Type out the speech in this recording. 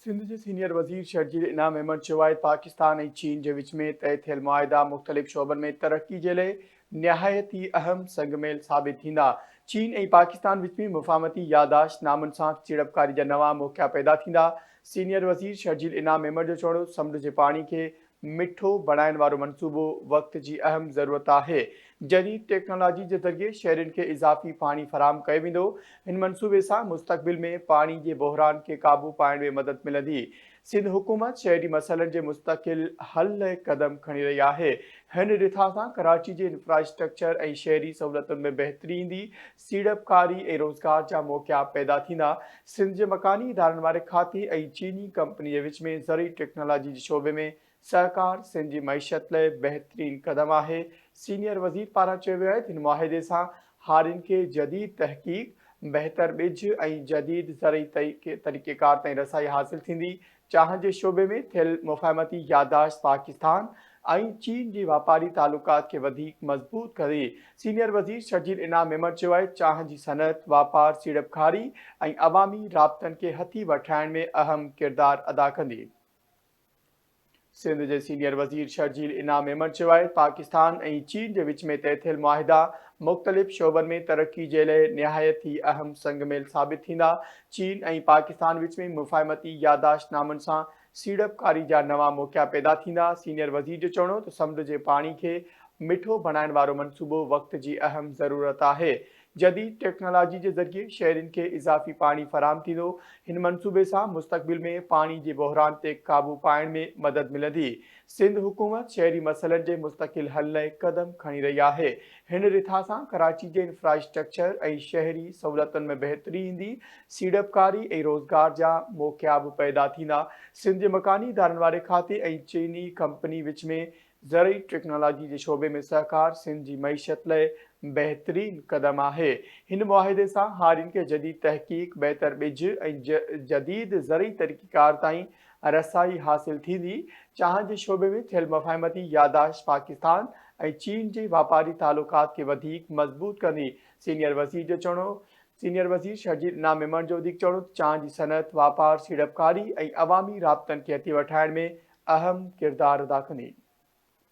सिंध के सीनियर वज़ीर शर्जील इनाम अहमद चवाए पाकिस्तान और चीन के विच में तय थियल मुआहिदा मुख़्तलिफ़ शोबन में तरक्की के लिए निहायत ही अहम संगमेल साबित थींदा। चीन और पाकिस्तान विच में मुफ़ाहमती यादाश्त नामुन सां सीड़पकारी जा नवां मौक़ा पैदा थींदा। सीनियर वज़ीर शर्जील इनाम अहमद जो चवणो समुंड के पानी के मिठो बणाइण वारो मंसूबो वक्त की अहम ज़रूरत है। जदीद टेक्नोलॉजी के ज़रिए शहरन के इजाफ़ी पानी फराहम कयो वेंदो। इन मंसूबे से मुस्तक़बिल में पानी के बहरान के काबू पाइण में मदद मिलंदी। सिंध हुकूमत शहरी मसइलन के मुस्तकिल हल लाइ कदम खणी रही है। हिन रिथा सां कराची के इंफ्रास्ट्रक्चर और शहरी सहूलतुन में बेहतरी ईंदी। सीड़पकारी और रोज़गार जा मौक़ा पैदा थींदा। सिंध के मकानी इदारन वारे खाते और चीनी कंपनी के विच में ज़रई टेक्नोलॉजी के शोबे में सहकार सिंध की मईशत लाइ बेहतरीन कदम है। सीनियर वज़ीर पारां चयो वियो आहे त हिन मुआहिदे सां हारिन के जदीद तहक़ीक़ बेहतर बिज और जदीद ज़रई तरीक़ेकार ताईं रसाई हासिल थींदी। चाह के शोबे में थियल मुफ़ाहमती यादाश्त पाकिस्तान और चीन के वापारी ताल्लुकात के वधिक मज़बूत करे। सीनियर वज़ीर शर्जील इनाम अहमद चयो आहे चाह की सनत वापार सीड़पकारी और अवामी राबतन के हथी वठाइण में अहम किरदार अदा कंदी। सिंध के सीनियर वज़ीर शर्जील इनाम अहमद चयो आहे पाकिस्तान और चीन के विच में तय थियल मुआहिदा मुख़्तलिफ़ शोबन में तरक्की के लिए निहायत ही अहम संगमेल साबित थींदा। चीन और पाकिस्तान विच में मुफ़ाहमती यादाश्त नामुन सां सीड़पकारी जा नवां मौक़ा पैदा थींदा। सीनियर वज़ीर जो चवणो त समुंड के पानी के मिठो बणाइण वारो मंसूबो वक्त की अहम ज़रूरत है। जदीद टेक्नोलॉजी के ज़रिए शहरन के इजाफ़ी पानी फराहम थींदो। इन मंसूबे से मुस्तक़बिल में पानी के बहरान ते काबू पाइण में मदद मिलंदी। सिंध हुकूमत शहरी मसइलन के मुस्तकिल हल लाइ कदम खणी रही है। हिन रिथा सां कराची के इंफ्रास्ट्रक्चर और शहरी सहूलतुन में बेहतरी ईंदी। सीड़पकारी और रोज़गार जा मौक़ा भी पैदा थींदा। सिंध के मकानी इदारन वारे खाते और चीनी कंपनी विच में ज़रई टेक्नोलॉजी के शोबे में सहकार सिंध की मईशत लाइ बेहतरीन कदम है। इन मुआहिदे से हारिन के जदीद तहक़ीक़ बेहतर बिज और जदीद ज़रई तरीक़ेकार ताईं रसाई हासिल थींदी। चाह के शोबे में थियल मुफ़ाहमती यादाश्त पाकिस्तान और चीन के वापारी ताल्लुकात के वधिक मज़बूत कंदी। सीनियर वज़ीर शर्जील इनाम अहमद जो वधीक चवणो चाह की सनत वापार सीड़पकारी और अवामी राबतन के हथी वठाइण में अहम किरदार अदा कंदी।